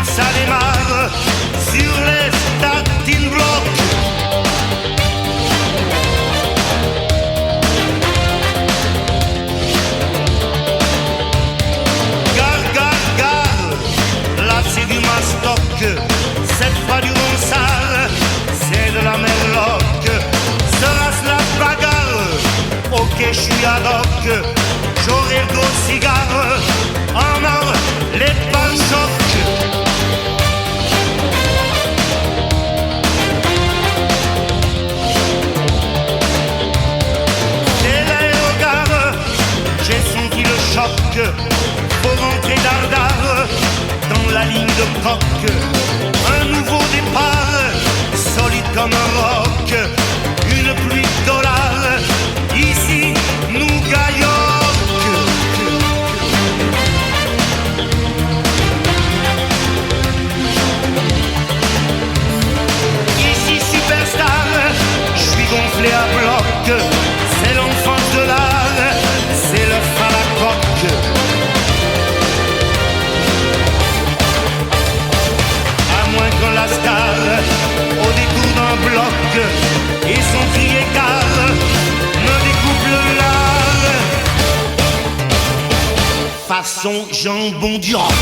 ça démarre sur les starting blocks. Gare, gare, gare, là c'est du mastoc, c'est pas du ronsard, c'est de la merloc. Sera-ce la bagarre? Ok, je suis ad hoc, j'aurai le gros cigare, en or, les pare-chocs. C'est l'aérogare, j'ai senti le choc, faut rentrer dardard dans la ligne de coque. Un nouveau départ, solide comme un roc, une pluie de dollars, ici nous gagnons. Ici superstar, je suis gonflé à bloc, c'est l'enfance de l'art, c'est le à la coque. À moins que la star, au détour d'un bloc, et son cri égale me découpe le lard façon jambon du roc.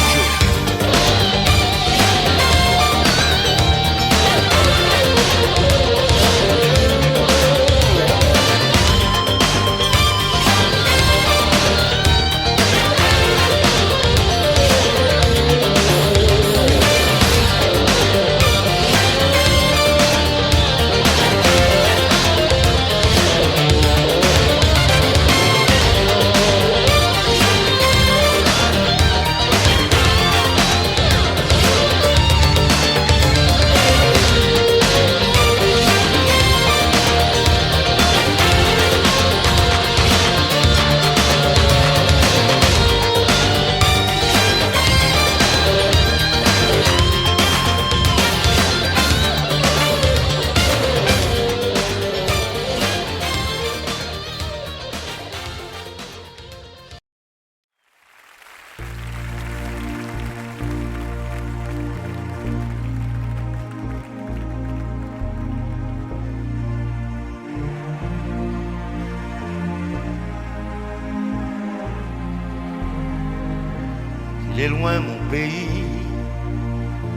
Il est loin mon pays,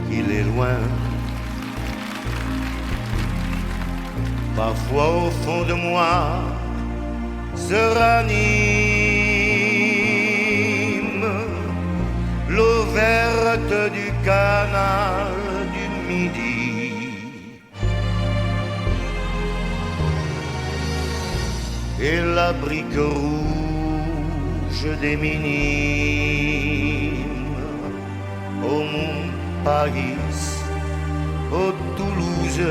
il est loin. Parfois au fond de moi se ranime l'eau verte du canal du Midi. Et la brique rouge des minimes au Montparnasse, au Toulouse,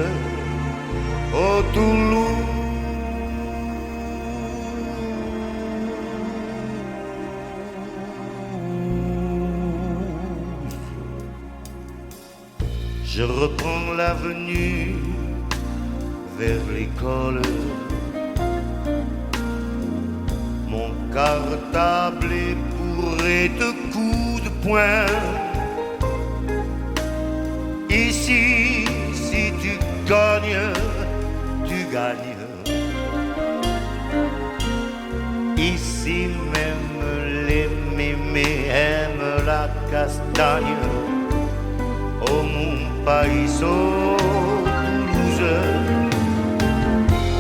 au Toulouse. Je reprends l'avenue vers l'école. Mon cartable est bourré de coups de poing. Ici, si tu gagnes, tu gagnes. Ici même les mémés aiment la castagne. Au Montparnasse, Toulouse,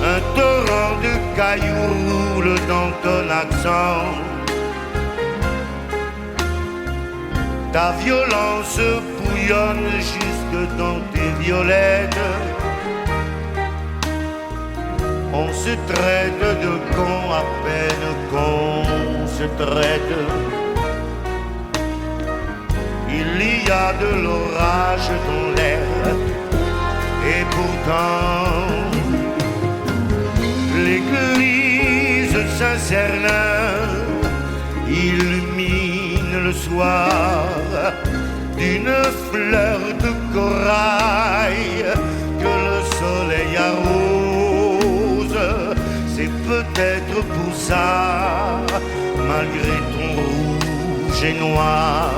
un torrent de cailloux roule dans ton accent. Ta violence bouillonne jusque dans tes violettes. On se traite de con à peine qu'on se traite. Il y a de l'orage dans l'air et pourtant l'église Saint-Cernin illumine le soir d'une fleur de corail que le soleil arrose. C'est peut-être pour ça, malgré ton rouge et noir,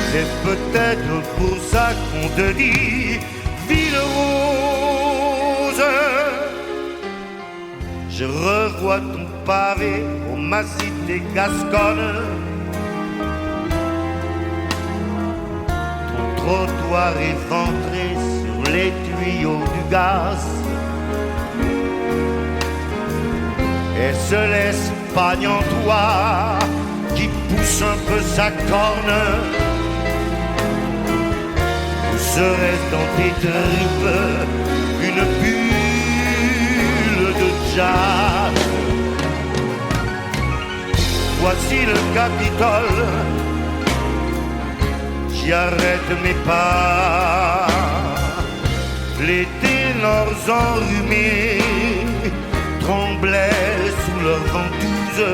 C'est peut-être pour ça qu'on te dit ville rose. Je revois ton pavé au massif des Gasconnes, ton trottoir éventré sur les tuyaux du gaz. Est-ce l'Espagne en toi qui pousse un peu sa corne? Ou serait-ce dans tes tripes une bulle de jazz? Voici le Capitole, j'y arrête mes pas. Les ténors enrhumés tremblaient sous leur ventouse.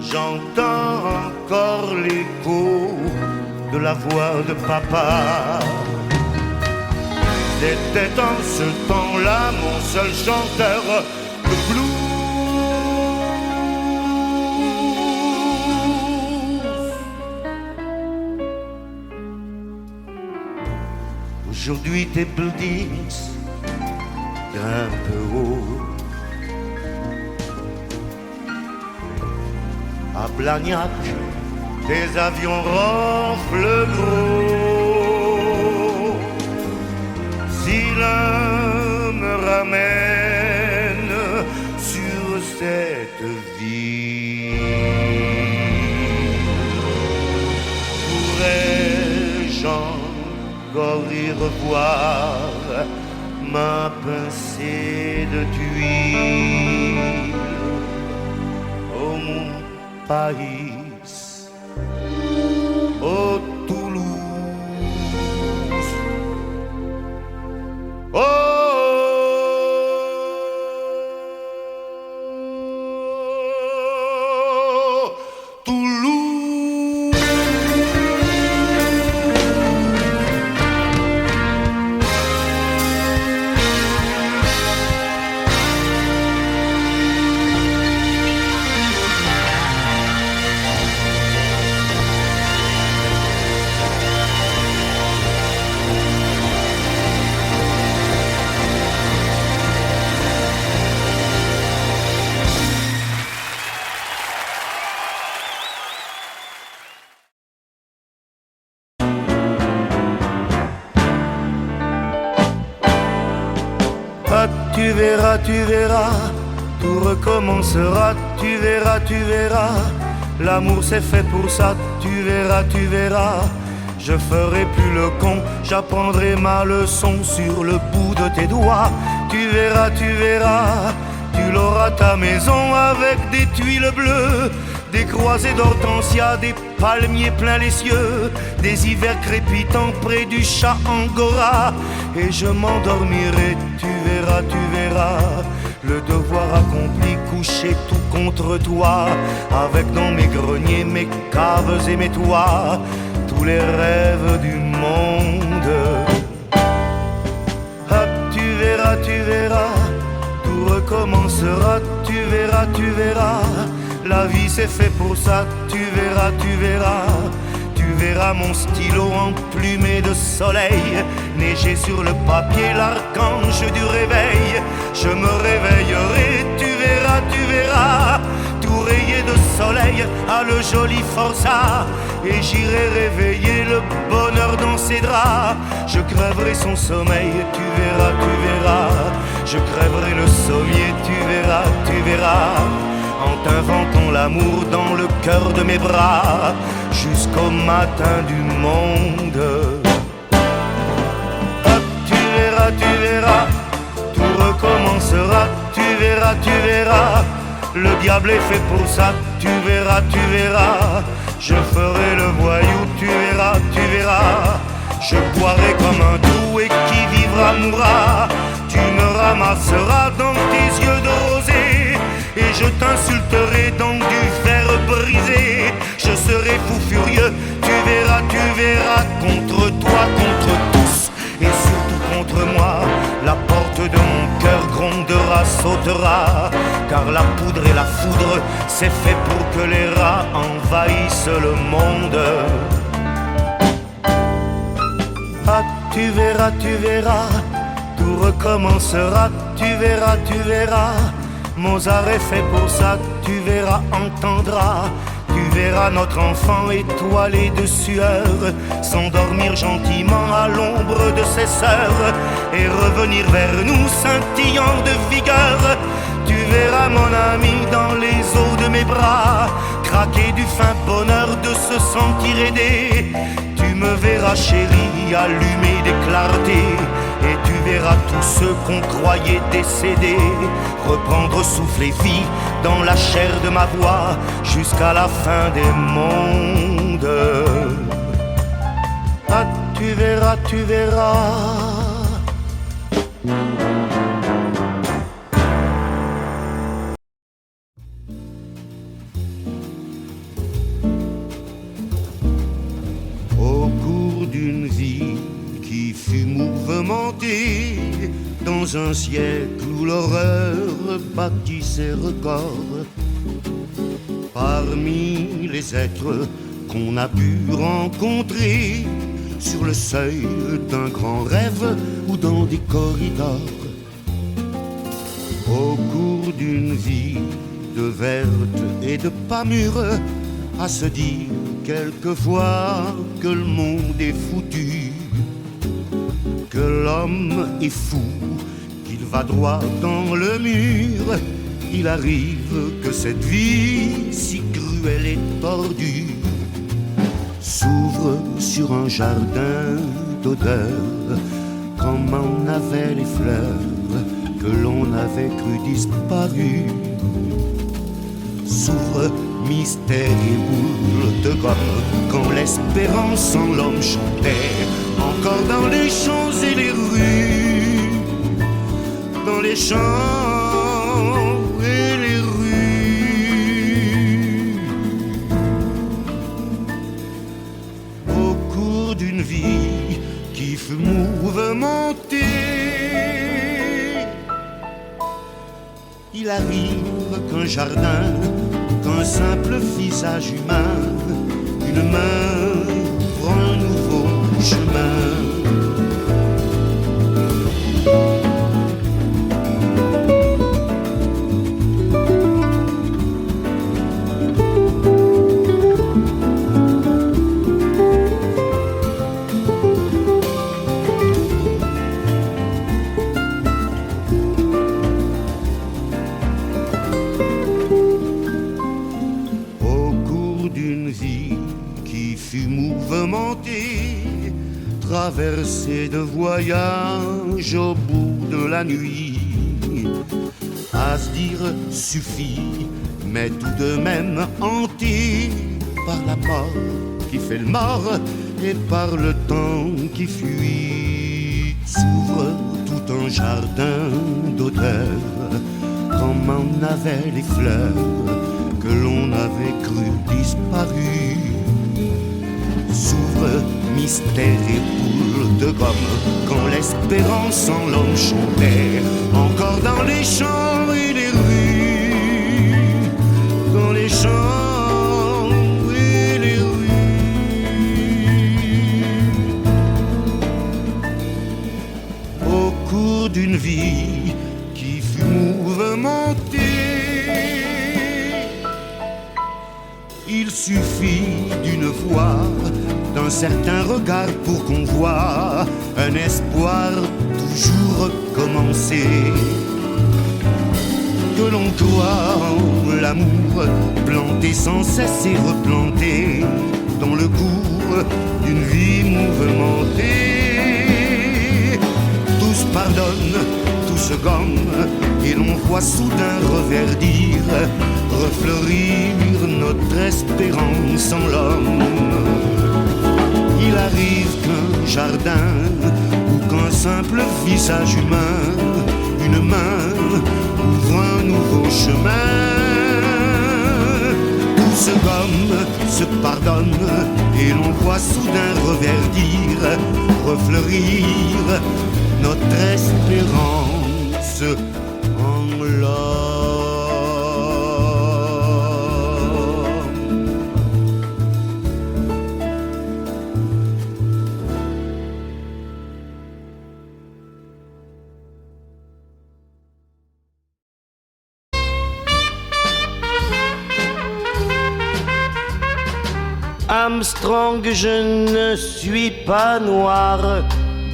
J'entends encore l'écho de la voix de papa. C'était en ce temps-là mon seul chanteur de blues. Aujourd'hui tes buildings grimpent haut. À Blagnac, des avions ronflent gros. Si l'un me ramène sur cette ville, pourrais-je encore y revoir ma pincée de tuile? Oh mon país, oh Toulouse, oh Toulouse. Tu verras, tout recommencera, tu verras, l'amour c'est fait pour ça, tu verras, je ferai plus le con, j'apprendrai ma leçon sur le bout de tes doigts, tu verras, tu l'auras ta maison avec des tuiles bleues, des croisées d'hortensia, des palmiers plein les cieux, des hivers crépitants près du chat angora, et je m'endormirai, tu verras, le devoir accompli, couché tout contre toi, avec dans mes greniers, mes caves et mes toits, tous les rêves du monde. Hop, tu verras, tout recommencera, tu verras, la vie c'est fait pour ça, tu verras, tu verras mon stylo emplumé de soleil, neiger sur le papier l'archange du réveil, je me réveillerai, tu verras, tout rayé de soleil à le joli forçat, et j'irai réveiller le bonheur dans ses draps, je crèverai son sommeil, tu verras, je crèverai le sommier, tu verras, en t'inventant l'amour dans le cœur de mes bras, jusqu'au matin du monde. Hop, tu verras, tout recommencera, tu verras, le diable est fait pour ça, tu verras, je ferai le voyou, tu verras, je boirai comme un doux et qui vivra mourra, tu me ramasseras dans tes yeux de rosée, et je t'insulterai dans du fer brisé, je serai fou furieux, tu verras, contre toi, contre tous, et surtout contre moi, la porte de mon cœur grondera sautera, car la poudre et la foudre, c'est fait pour que les rats envahissent le monde. Ah, tu verras, tout recommencera, tu verras, Mozart est fait pour ça, tu verras, entendras. Tu verras notre enfant étoilé de sueur s'endormir gentiment à l'ombre de ses sœurs et revenir vers nous scintillant de vigueur. Tu verras mon ami dans les eaux de mes bras craquer du fin bonheur de se sentir aidé. Tu me verras chérie allumer des clartés et tu verras tous ceux qu'on croyait décédés reprendre souffle et vie dans la chair de ma voix jusqu'à la fin des mondes. Ah, tu verras, tu verras. Au cours d'une vie qui fut mouvementée dans un siècle où l'horreur battit ses records, parmi les êtres qu'on a pu rencontrer sur le seuil d'un grand rêve ou dans des corridors, au cours d'une vie de verte et de pas mûre, à se dire quelquefois que le monde est foutu, que l'homme est fou, qu'il va droit dans le mur. Il arrive que cette vie si cruelle et tordue s'ouvre sur un jardin d'odeurs, comme en avaient les fleurs que l'on avait cru disparues. S'ouvre mystère et boule de gomme quand l'espérance en l'homme chantait encore dans les champs et les rues, dans les champs et les rues. Au cours d'une vie qui fut mouvementée, il arrive qu'un jardin, qu'un simple visage humain, une main ouvre un nouveau chemin. Traversée de voyage au bout de la nuit, à se dire suffit, mais tout de même hanté par la mort qui fait le mort et par le temps qui fuit. S'ouvre tout un jardin d'odeurs, comme en avaient les fleurs que l'on avait cru disparues. S'ouvre mystère et boule de gomme quand l'espérance en l'homme chantait encore dans les champs et les rues, dans les champs et les rues. Au cours d'une vie qui fut mouvementée, il suffit d'une voix, d'un certain regard pour qu'on voie un espoir toujours recommencer. Que l'on croit en l'amour planté sans cesse et replanté dans le cours d'une vie mouvementée. Tout se pardonne, tout se gomme et l'on voit soudain reverdir, refleurir notre espérance en l'homme. Il arrive qu'un jardin ou qu'un simple visage humain, une main ouvre un nouveau chemin. Tout se gomme, se pardonne et l'on voit soudain reverdir, refleurir notre espérance en l'homme. Armstrong, je ne suis pas noir,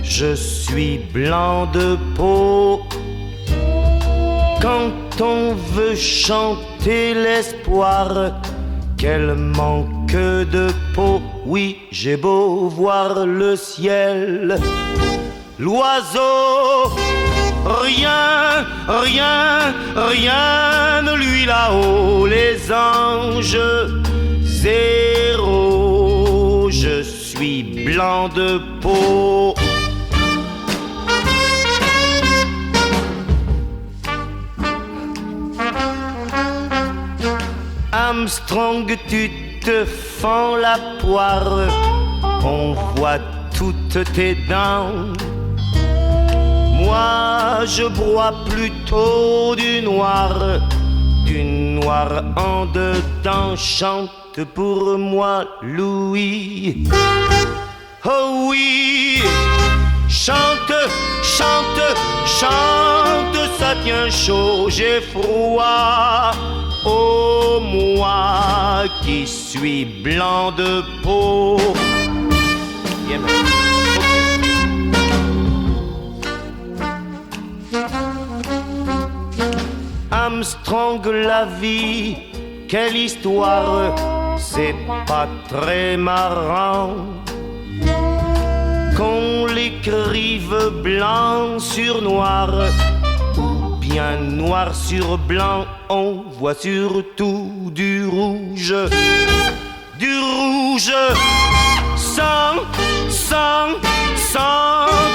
je suis blanc de peau. Quand on veut chanter l'espoir, quel manque de peau. Oui, j'ai beau voir le ciel, l'oiseau, rien, rien, rien ne lui là-haut. Les anges, zéro, je suis blanc de peau. Armstrong, tu te fends la poire, on voit toutes tes dents. Moi, je broie plutôt du noir en dedans. Chante pour moi, Louis. Oh oui, chante, chante, chante, ça tient chaud, j'ai froid. Oh, moi qui suis blanc de peau. Yeah, man. Armstrong, la vie, quelle histoire, c'est pas très marrant qu'on l'écrive blanc sur noir, ou bien noir sur blanc. On voit surtout du rouge, sans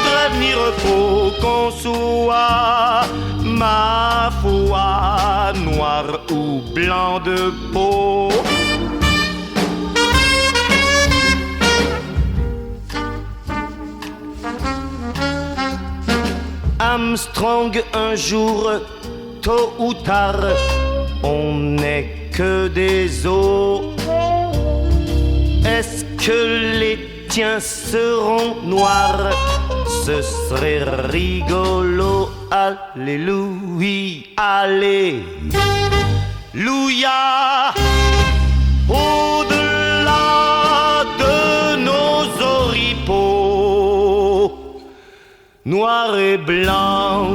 trêve ni repos, qu'on soit, ma foi, noir ou blanc de peau. Armstrong, un jour, tôt ou tard, on n'est que des os. Est-ce que les tiens seront noirs? Ce serait rigolo. Alléluia, alléluia. Au-delà de nos oripeaux, noir et blanc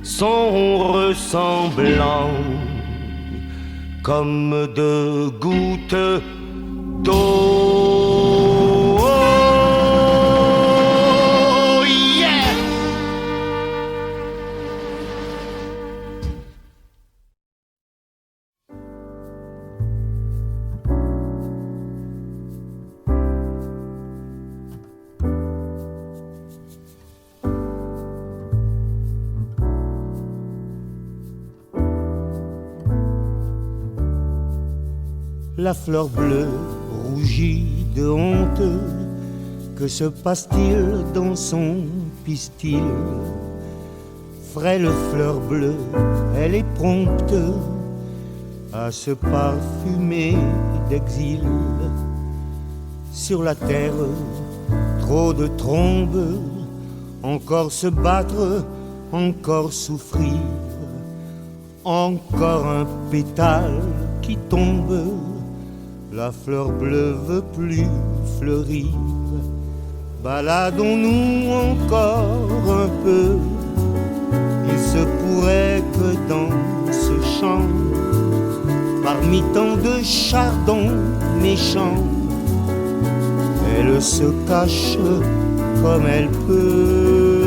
sont ressemblants comme deux gouttes d'eau. La fleur bleue rougit de honte, que se passe-t-il dans son pistil? Frêle fleur bleue, elle est prompte à se parfumer d'exil. Sur la terre, trop de trombes, encore se battre, encore souffrir, encore un pétale qui tombe. La fleur bleue veut plus fleurir. Baladons-nous encore un peu. Il se pourrait que dans ce champ, parmi tant de chardons méchants, elle se cache comme elle peut.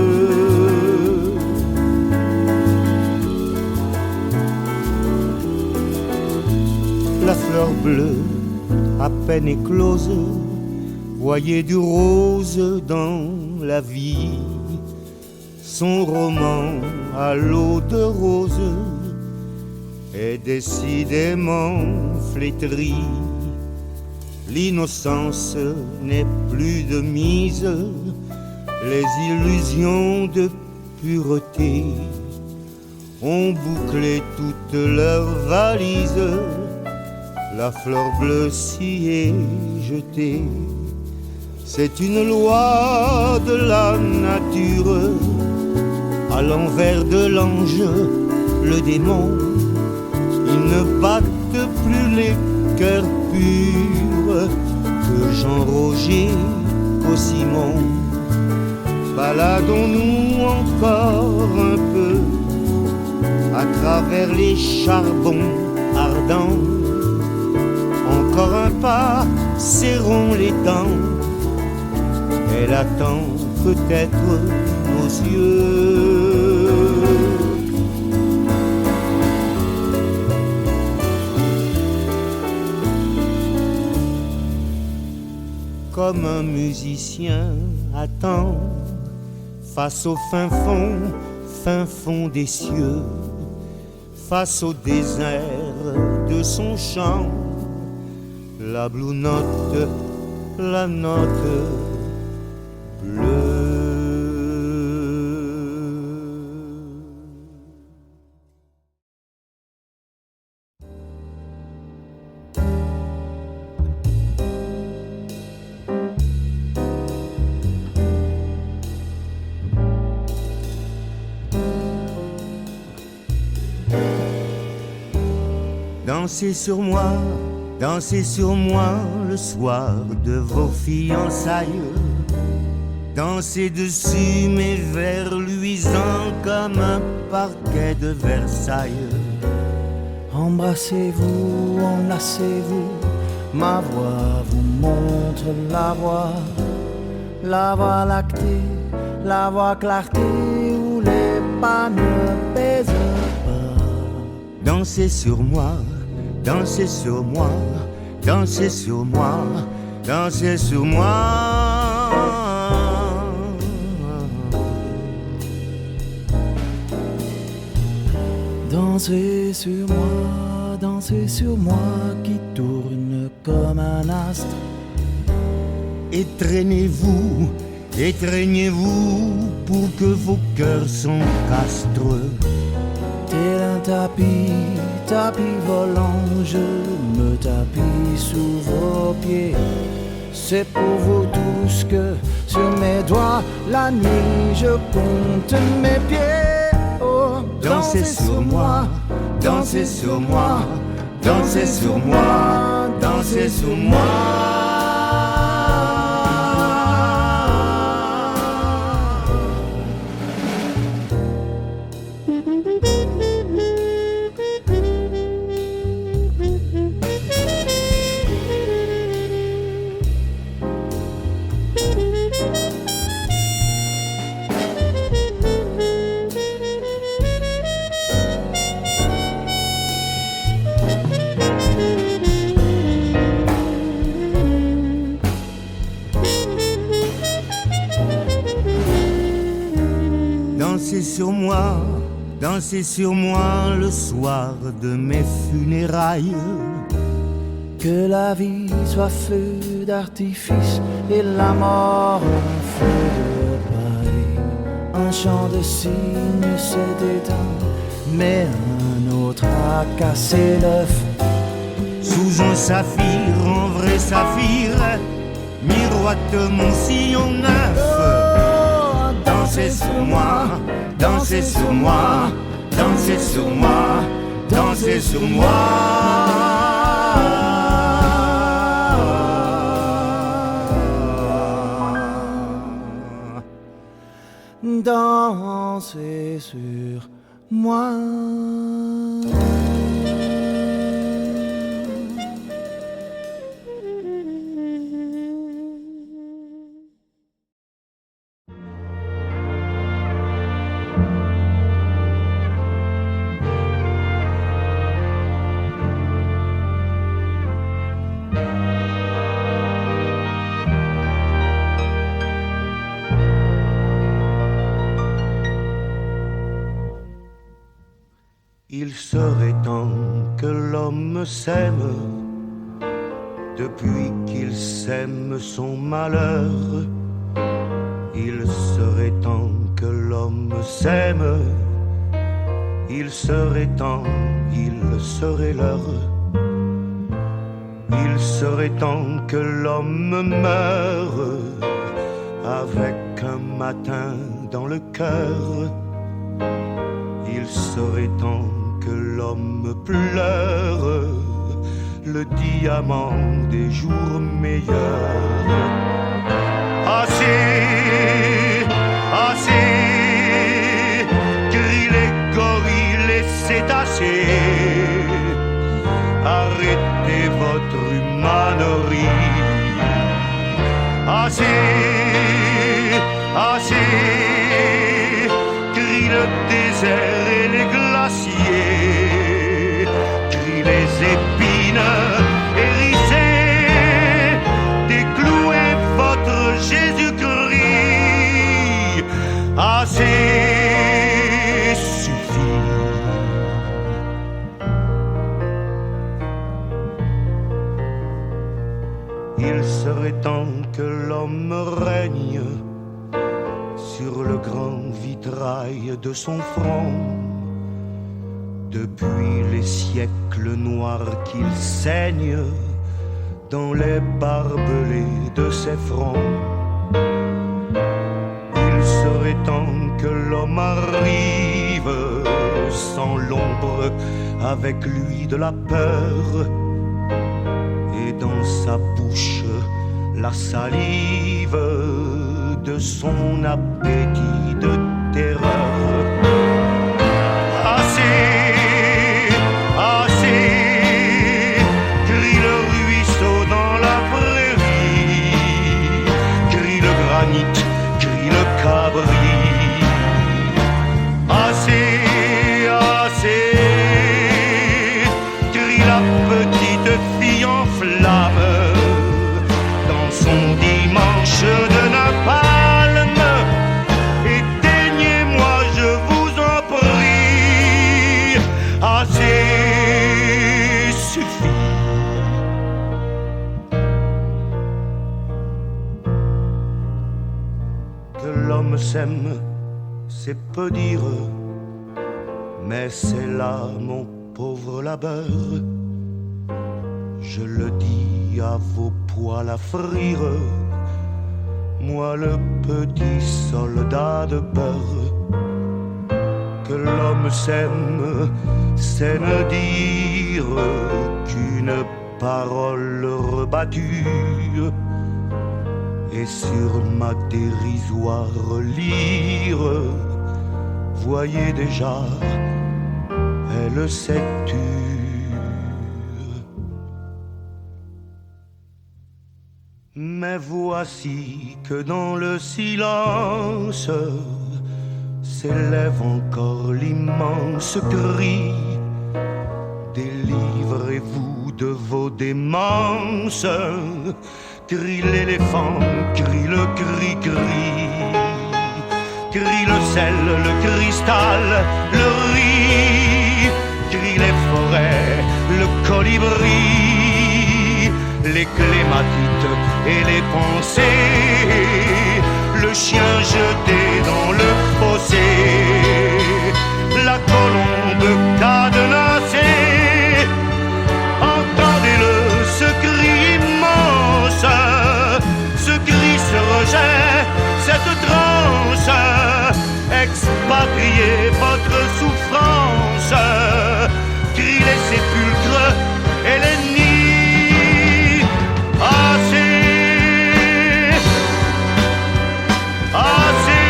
La fleur bleue, à peine éclose, voyait du rose dans la vie. Son roman à l'eau de rose est décidément flétri. L'innocence n'est plus de mise, les illusions de pureté ont bouclé toutes leurs valises. La fleur bleue s'y est jetée. C'est une loi de la nature. À l'envers de l'ange, le démon, ils ne battent plus les cœurs purs que Jean-Roger au Simon. Baladons-nous encore un peu à travers les charbons ardents. Encore un pas, serrons les dents. Elle attend peut-être nos yeux. Comme un musicien attend face au fin fond des cieux, face au désert de son chant, la blue note, la note bleue. Dansez sur moi le soir de vos fiançailles. Dansez dessus mes vers luisants comme un parquet de Versailles. Embrassez-vous, enlacez-vous, ma voix vous montre la voie lactée, la voie clarté où les pas ne pèsent pas. Dansez sur moi, dansez sur moi, dansez sur moi, dansez sur moi. Dansez sur moi qui tourne comme un astre. Étreignez-vous, étreignez-vous pour que vos cœurs s'encastrent. Tel un tapis volant, je me tapis sous vos pieds. C'est pour vous tous que sur mes doigts, la nuit, je compte mes pieds. Oh, dansez sur moi, dansez sur moi, dansez sur moi, dansez sur moi. Dansez sur moi le soir de mes funérailles. Que la vie soit feu d'artifice et la mort un feu de paille. Un chant de cygne s'est éteint, mais un autre a cassé l'œuf. Sous un saphir, un vrai saphir, miroite mon sillon neuf. Oh, dansez sur moi, dansez sur moi, dansez sur moi, dansez sur moi. Dansez sur moi. Il serait temps que l'homme s'aime, depuis qu'il sème son malheur. Il serait temps que l'homme s'aime, Il serait temps, il serait l'heure. Il serait temps que l'homme meure avec un matin dans le cœur. Il serait temps que l'homme pleure le diamant des jours meilleurs. Assez, assez, crient les gorilles, les cétacés. Arrêtez votre humanerie. Assez, assez, crient le désert et les glaciers, crient les épines hérissées, déclouez votre Jésus-Christ. Assez suffit. Il serait temps que l'homme règne sur le grand vitrail de son front. Depuis les siècles noirs qu'il saigne dans les barbelés de ses fronts. Il serait temps que l'homme arrive sans l'ombre, avec lui de la peur, et dans sa bouche la salive de son appétit de terreur. Assez, assez, crie le ruisseau dans la prairie, crie le granit, crie le cabri. Assez, assez, crie la petite fille en flamme dans son dimanche de napalm. Éteignez-moi, je vous en prie. Assez suffit. Que l'homme s'aime, c'est peu dire, mais c'est là mon pauvre labeur. Je le dis à vos poils à frire, moi le petit soldat de beurre. Que l'homme s'aime, c'est ne dire qu'une parole rebattue, et sur ma dérisoire lyre, voyez déjà, elle s'est tue. Mais voici que dans le silence s'élève encore l'immense cri. Délivrez-vous de vos démences. Crie l'éléphant, crie le cri-cri, crie le sel, le cristal, le riz, crie les forêts, le colibri, les clématites et les pensées, le chien jeté dans le fossé, la colombe cadenassée. Entendez-le, ce cri immense, ce cri, ce rejet, cette transe. Expatriez votre souffrance, crie les sépulcres et les nids. Assez, assez,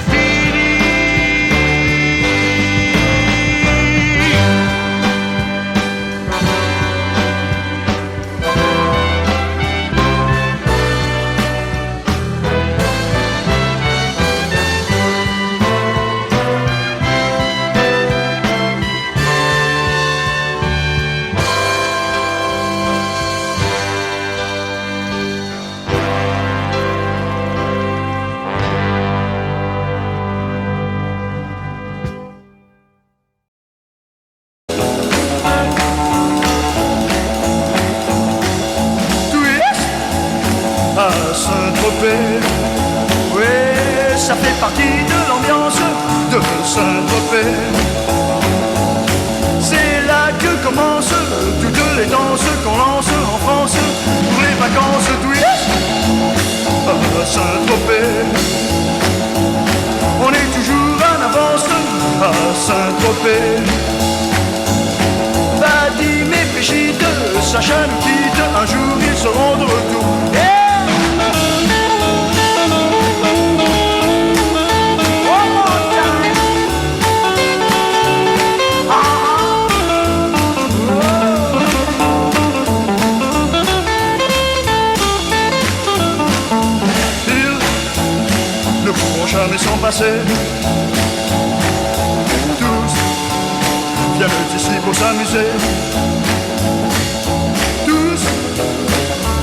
fini. à Saint-Tropez, oui, ça fait partie de l'ambiance de Saint-Tropez. C'est là que commencent toutes les danses qu'on lance en France pour les vacances touristes à Saint-Tropez. On est toujours en avance à Saint-Tropez. Vadim et Brigitte, Sacha nous quitte, un jour ils seront de retour. Yeah. Jamais sans passer. Tous viennent ici pour s'amuser. Tous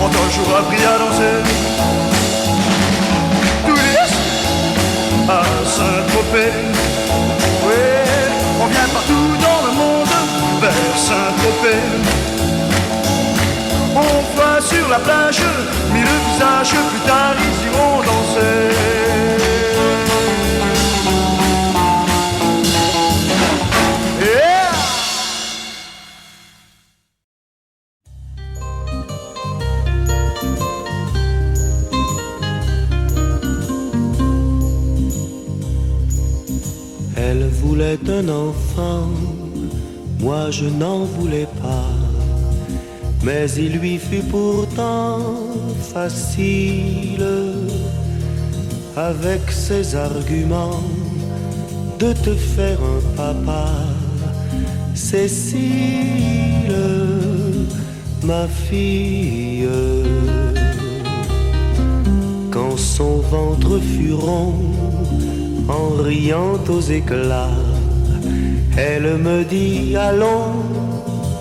ont un jour appris à danser. Tous à Saint-Tropez. Oui, on vient partout dans le monde vers Saint-Tropez. On voit sur la plage, mis le visage, plus tard ils iront danser. Elle voulait un enfant, moi je n'en voulais pas. Mais il lui fut pourtant facile, avec ses arguments, de te faire un papa. Cécile, ma fille, quand son ventre fut rond, en riant aux éclats, elle me dit allons,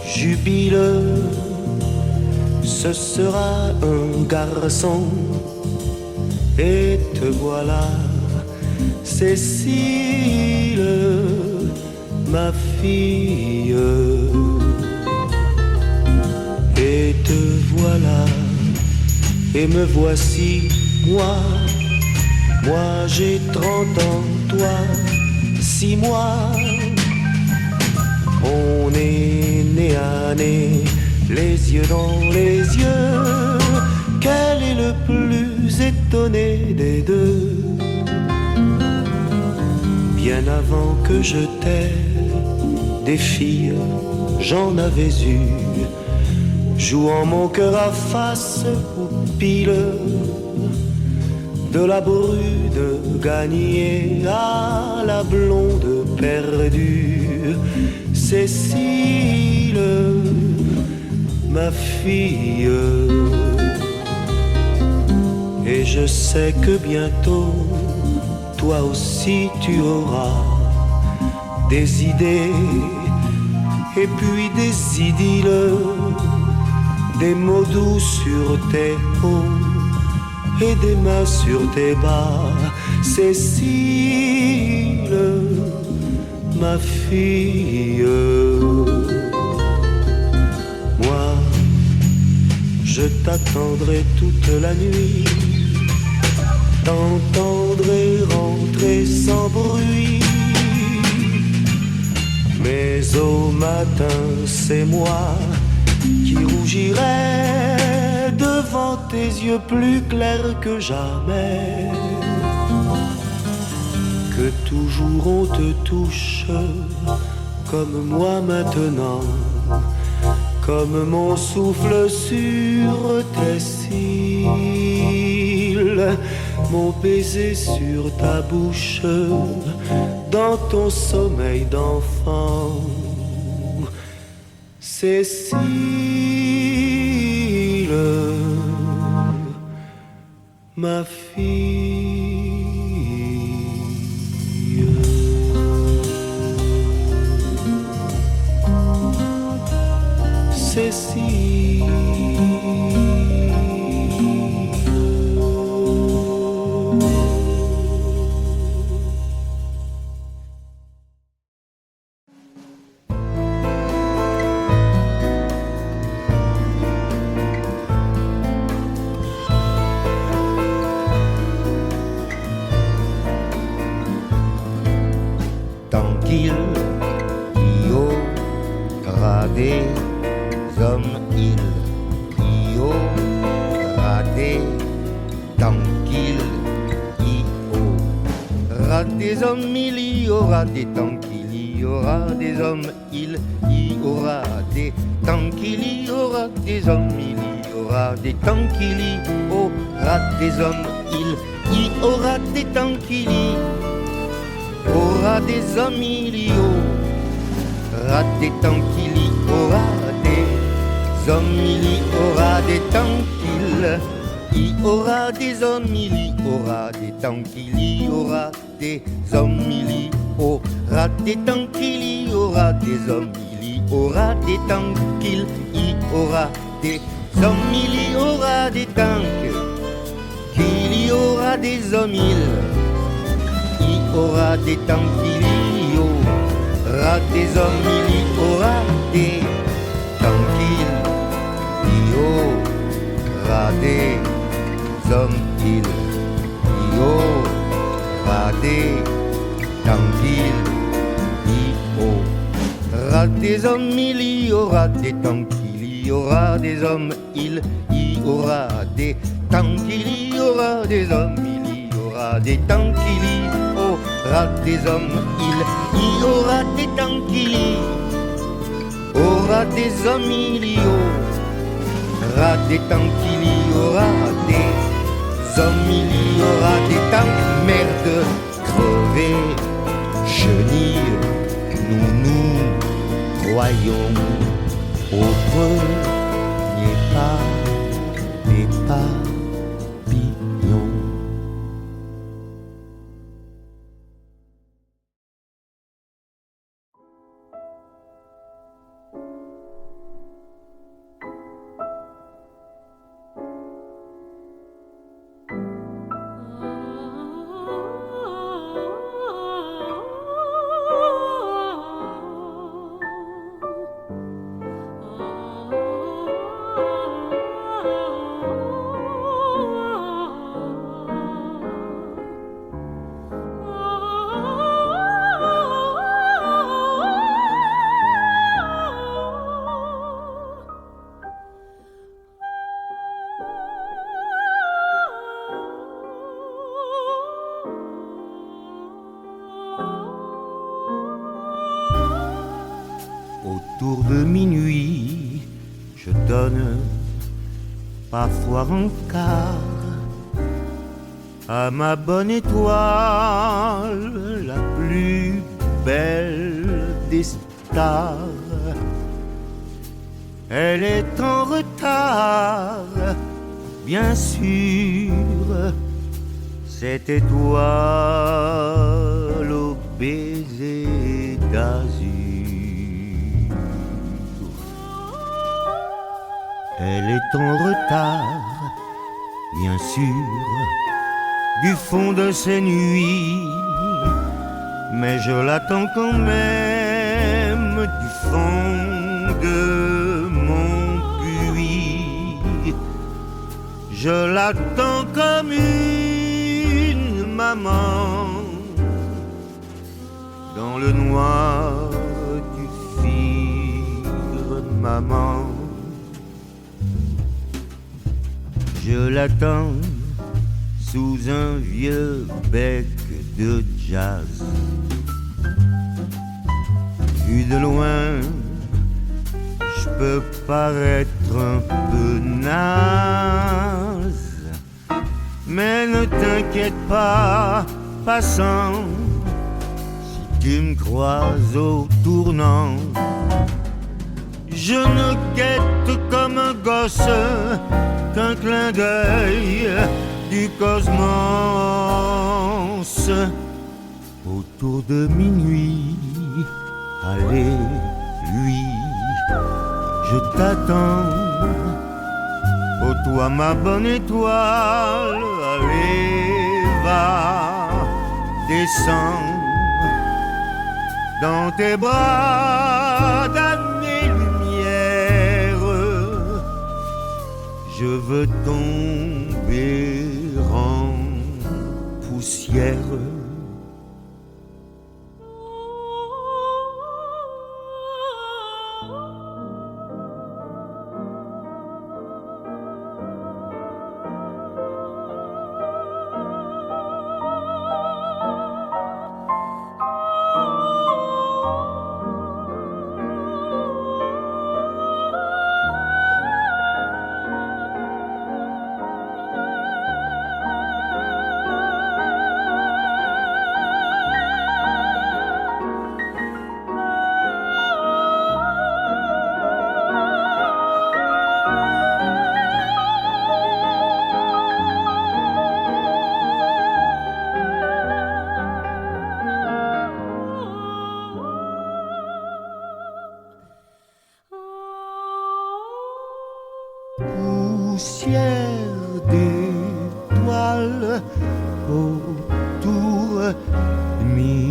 jubile, ce sera un garçon. Et te voilà, Cécile, ma fille. Et te voilà, et me voici, moi j'ai 30 ans, toi 6 mois. On est nez à nez, les yeux dans les yeux. Quel est le plus étonné des deux? Bien avant que je t'aie, des filles, j'en avais eu, jouant mon cœur à face aux piles. De la brune gagnée à la blonde perdue, Cécile, ma fille. Et je sais que bientôt, toi aussi tu auras des idées, et puis des idylles, des mots doux sur tes hauts et des mains sur tes bas, Cécile, ma fille. Moi, je t'attendrai toute la nuit, t'entendrai rentrer sans bruit. Mais au matin, c'est moi qui rougirai devant tes yeux plus clairs que jamais. Que toujours on te touche comme moi maintenant, comme mon souffle sur tes cils, mon baiser sur ta bouche, dans ton sommeil d'enfant, Cécile, ma fille. Cécile. des hommes, il y aura des tranquilles, il y aura des hommes, il y aura des tranquilles, il y aura des hommes, il y aura des tranquilles, il y aura des hommes, il y aura des tranquilles, il y aura des hommes, il y aura des tranquilles, il y aura des hommes, il y aura des tranquilles, il y aura des hommes, il y aura des tranquilles, il y aura des hommes, il y aura des tranquilles, il y aura des hommes, il y aura des tranquilles, il y aura des hommes, il y aura des tranquilles, il y aura des hommes, il y aura des tanks, qu'il y aura des hommes, il y aura des tranquilles, il y aura des hommes, il y aura des tranquilles, il y aura des hommes, il y aura des tranquilles, il y aura des hommes, il y aura des tranquilles, il y aura des hommes, il y aura des tranquilles, il y aura des hommes, il y aura des tranquilles, il y aura des hommes, il y aura des tranquilles, il y aura des hommes, il y aura des tranquilles, il y aura des hommes, il y aura des tanks, merde, crevés, chenilles, nous croyons au premier pas des papillons. Autour de minuit, je donne parfois un quart à ma bonne étoile, la plus belle des stars. Elle est en retard, bien sûr, cette étoile au baiser d'azur. Elle est en retard, bien sûr, du fond de ses nuits, mais je l'attends quand même du fond de mon puits. Je l'attends comme une maman dans le noir du firmament. Je l'attends sous un vieux bec de jazz. Vu de loin, je peux paraître un peu naze, mais ne t'inquiète pas, passant, si tu me croises au tournant. Je ne guette comme un gosse qu'un clin d'œil du cosmos. Autour de minuit, allez, lui, je t'attends. Oh toi ma bonne étoile, allez, va, descends dans tes bras d'années-lumière. Je veux tomber en poussière. fière d'étoiles autour de minuit.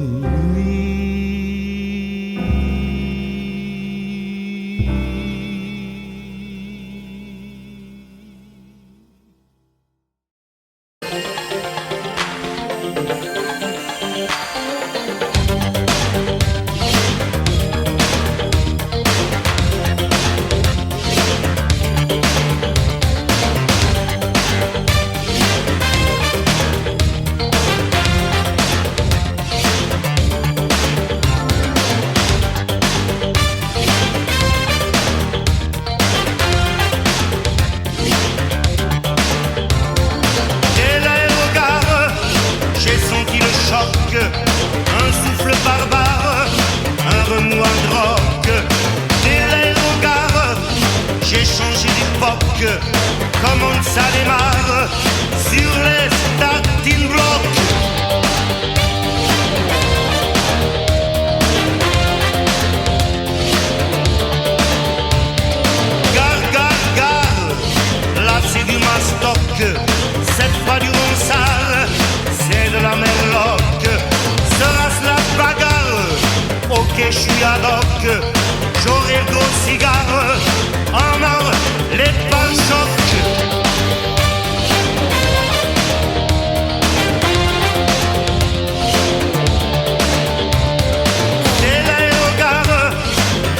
Un souffle barbare, un remous en drogue. Dès l'aérogare, j'ai changé d'époque. Comment ça démarre sur les starting blocks. Gare, gare, gare, là c'est du mastoc. Cette fois du Ronsard, c'est de la merloc. Sera-ce la bagarre? Ok, je suis ad hoc. J'aurai le gros cigare en or, les pare-chocs. Dès l'aérogare,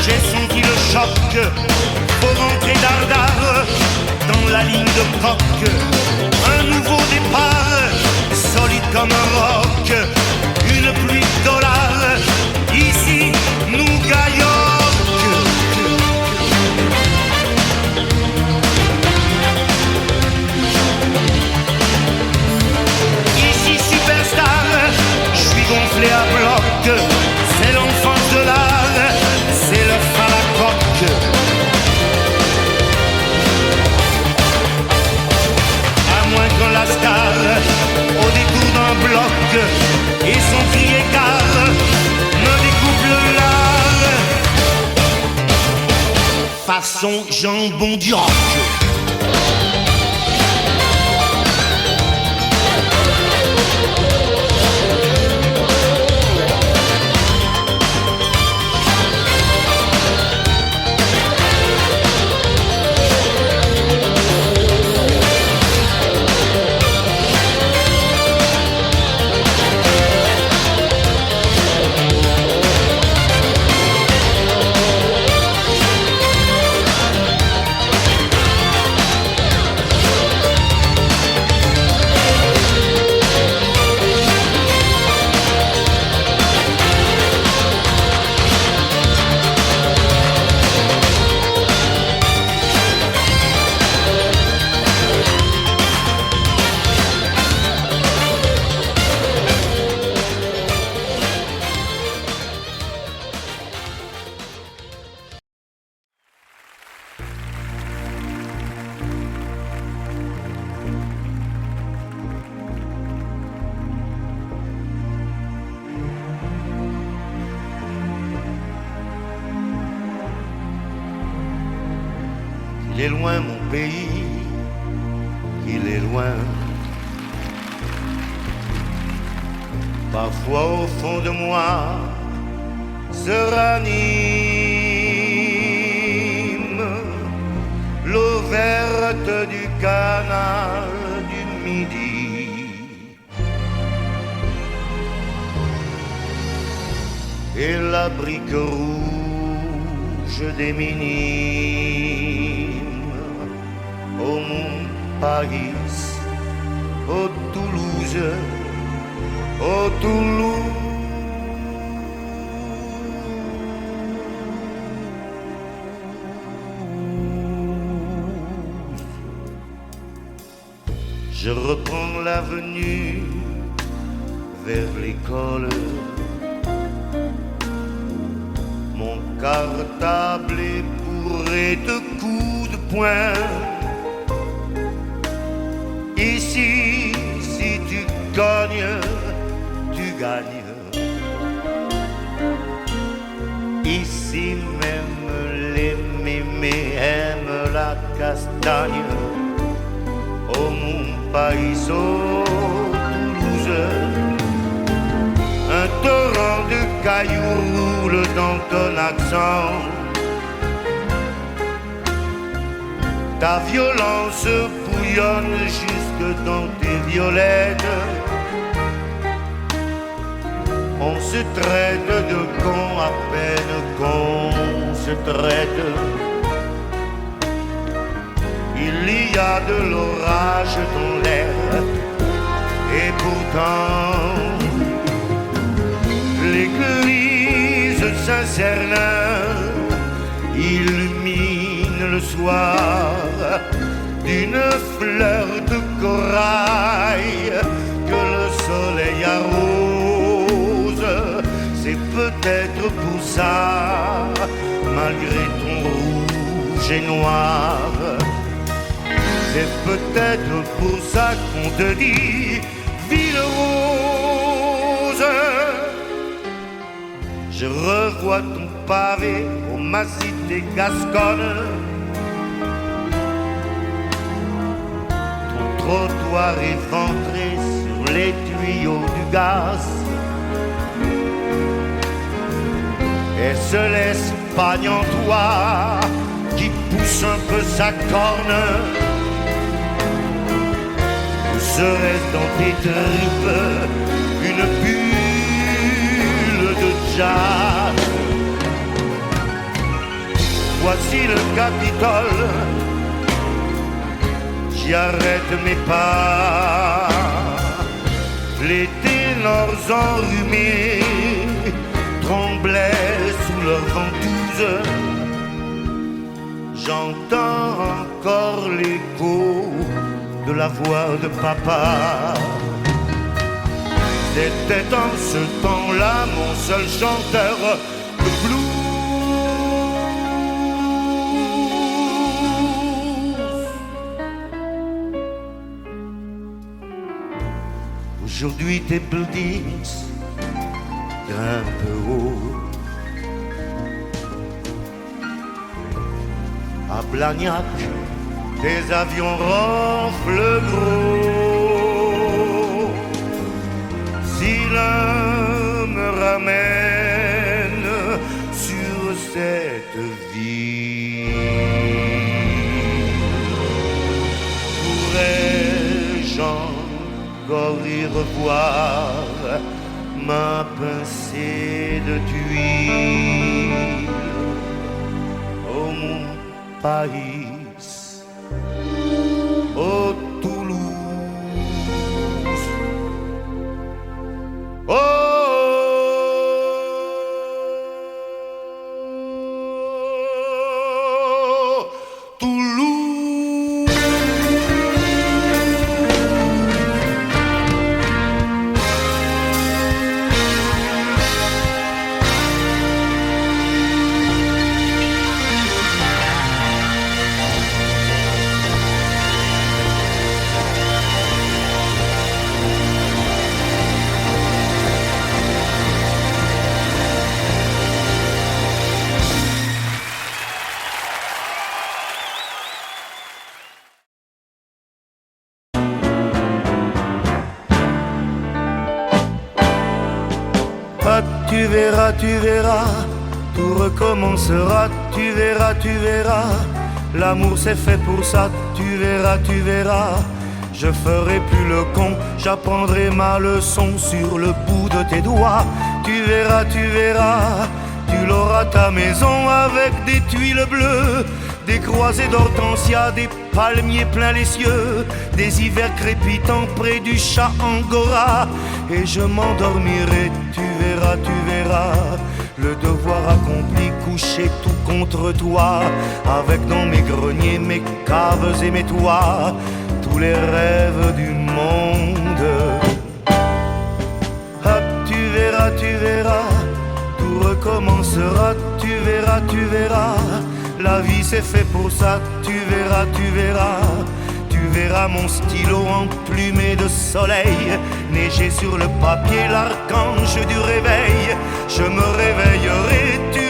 j'ai senti le choc. Faut rentrer dardard dans la ligne de coque. Un nouveau départ, solide comme un roc. Une pluie de dollars, ici nous gagnons. Ici superstar, je suis gonflé à bloc. C'est l'enfance de l'art, c'est le fin à la coque. À moins que la star, au détour d'un bloc, et son cri écart me découpe le lard. Façon jambon du roc. Il est loin mon pays, il est loin. Parfois au fond de moi se ranime l'eau verte du canal du Midi. Et la brique rouge des minimes au Montparnasse, au Toulouse, au Toulouse. Je reprends l'avenue vers l'école. Mon cartable est bourré de coups de poing. Ici, si tu gagnes, tu gagnes. Ici même les mémés aiment la castagne. Oh mon païso Toulouse, un torrent de cailloux roule dans ton accent. Ta violence bouillonne jusque dans tes violettes. On se traite de con à peine qu'on se traite. Il y a de l'orage dans l'air et pourtant l'église Saint-Cernin illumine le soir d'une fleur de corail que le soleil arrose. C'est peut-être pour ça, malgré ton rouge et noir, c'est peut-être pour ça qu'on te dit ville rose. Je revois ton pavé au massif des Gasconnes, ton trottoir éventré sur les tuyaux du gaz. Est-ce l'Espagne en toi qui pousse un peu sa corne? Ou serait-ce dans tes tripes une bulle de jazz? Voici le Capitole, j'y arrête mes pas. Les ténors enrhumés tremblaient sous leur ventouse. J'entends encore l'écho de la voix de papa. C'était en ce temps-là mon seul chanteur de blues. Aujourd'hui tes buildings grimpent haut. À Blagnac, des avions ronflent gros. Si l'un me ramène sur cette ville, pourrais-je encore y revoir ma pincée de tuile? Oh mon pays, oh Toulouse, oh Toulouse. Tu verras, tout recommencera, tu verras, l'amour c'est fait pour ça, tu verras, je ferai plus le con, j'apprendrai ma leçon sur le bout de tes doigts, tu verras, tu l'auras ta maison avec des tuiles bleues, des croisées d'hortensia, des palmiers plein les cieux, des hivers crépitants près du chat angora, et je m'endormirai, tu verras, le devoir accompli, couché tout contre toi, avec dans mes greniers, mes caves et mes toits, tous les rêves du monde. Hop, tu verras, tout recommencera, tu verras, la vie c'est fait pour ça, tu verras, tu verras mon stylo emplumé de soleil, neiger sur le papier l'archange du réveil, je me réveillerai, tu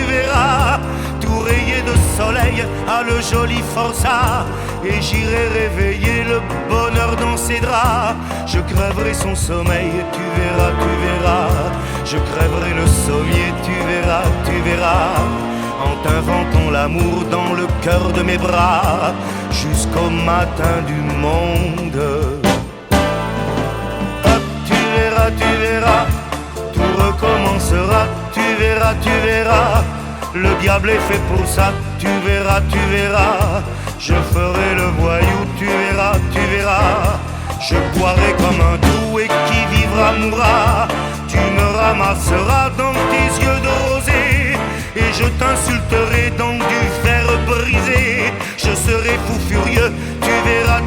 verras, tout rayé de de soleil à le joli forçat, et j'irai réveiller le bonheur dans ses draps. Je crèverai son sommeil, tu verras, tu verras. Je crèverai le sommier, tu verras, tu verras. En t'inventant l'amour dans le cœur de mes bras, jusqu'au matin du monde. Hop, tu verras, tout recommencera, tu verras, tu verras. Le diable est fait pour ça, tu verras, tu verras. Je ferai le voyou, tu verras, tu verras. Je boirai comme un doux et qui vivra mourra. Tu me ramasseras dans tes yeux de rosée, et je t'insulterai dans du fer brisé. Je serai fou furieux, tu verras,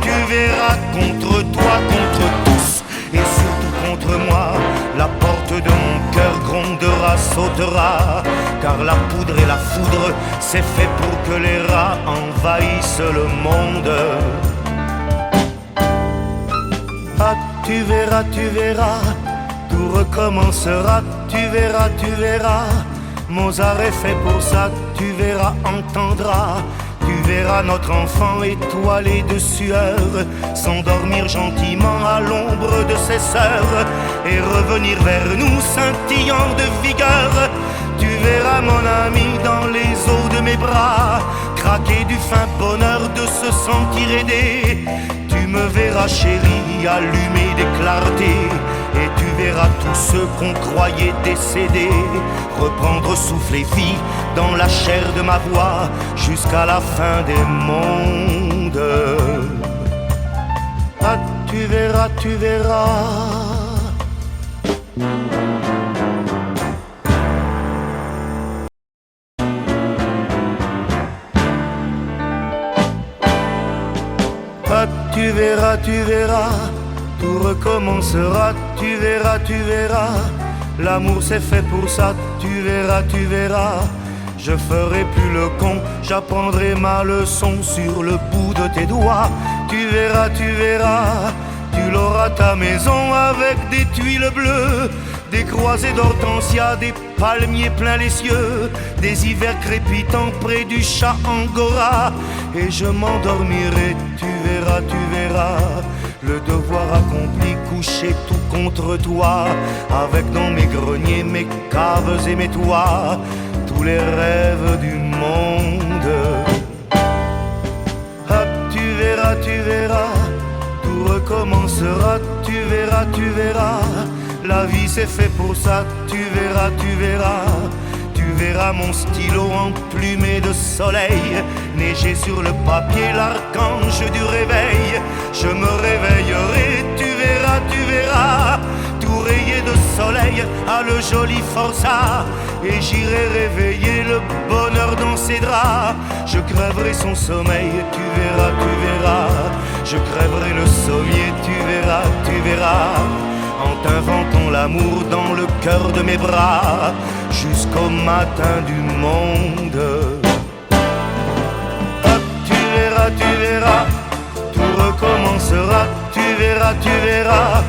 contre toi, contre tous, et surtout contre moi. La porte de mon cœur grondera, sautera, car la poudre et la foudre, c'est fait pour que les rats envahissent le monde. Ah, tu verras, tout recommencera, tu verras. Mozart est fait pour ça, tu verras, entendras. Tu verras notre enfant étoilé de sueur s'endormir gentiment à l'ombre de ses sœurs et revenir vers nous scintillant de vigueur. Tu verras mon ami dans les eaux de mes bras craquer du fin bonheur de se sentir aidé. Tu me verras chérie allumer des clartés, et tu verras tous ceux qu'on croyait décédés reprendre souffle et vie dans la chair de ma voix jusqu'à la fin des mondes. Ah, tu verras, tu verras. Ah, tu verras, tout recommencera, tu verras. L'amour c'est fait pour ça, tu verras. Je ferai plus le con, j'apprendrai ma leçon sur le bout de tes doigts. Tu verras. Tu l'auras ta maison avec des tuiles bleues, des croisées d'hortensia, des palmiers plein les cieux, des hivers crépitants près du chat Angora. Et je m'endormirai, tu verras, le devoir accompli, couché tout contre toi, avec dans mes greniers, mes caves et mes toits, tous les rêves du monde. Hop, tu verras, tout recommencera, tu verras. La vie c'est fait pour ça, tu verras. Tu verras mon stylo emplumé de soleil neiger sur le papier l'archange du réveil. Je me réveillerai, tu verras, tout rayé de soleil à le joli forçat, et j'irai réveiller le bonheur dans ses draps. Je crèverai son sommeil, tu verras. Je crèverai le sommier, tu verras. En t'inventant l'amour dans le cœur de mes bras jusqu'au matin du monde. Hop, tu verras, tout recommencera, tu verras.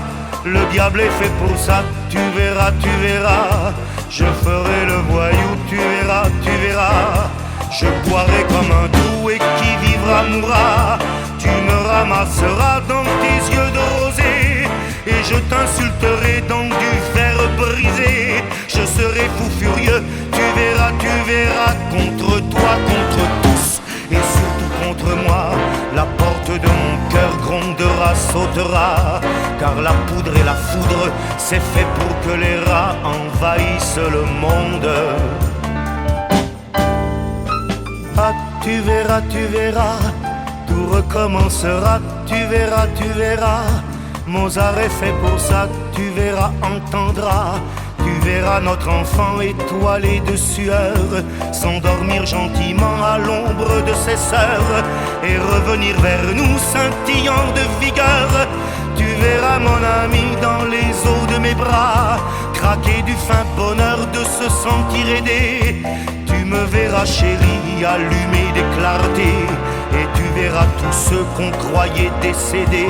Le diable est fait pour ça, tu verras. Je ferai le voyou, tu verras. Je boirai comme un doux et qui vivra mourra. Tu me ramasseras dans tes yeux de rosée, et je t'insulterai dans du fer brisé. Je serai fou furieux, tu verras, contre toi, contre tous, et surtout contre moi. La porte de mon cœur grondera, sautera, car la poudre et la foudre, c'est fait pour que les rats envahissent le monde. Ah, tu verras, tout recommencera, tu verras. Mozart est fait pour ça, tu verras, entendras. Tu verras notre enfant étoilé de sueur s'endormir gentiment à l'ombre de ses sœurs et revenir vers nous scintillant de vigueur. Tu verras mon ami dans les eaux de mes bras craquer du fin bonheur de se sentir aidé. Tu me verras chérie allumer des clartés, et tu verras tous ceux qu'on croyait décédés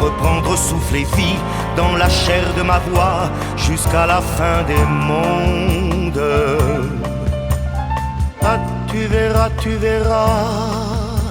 reprendre souffle et vie dans la chair de ma voix jusqu'à la fin des mondes. Ah, tu verras, tu verras.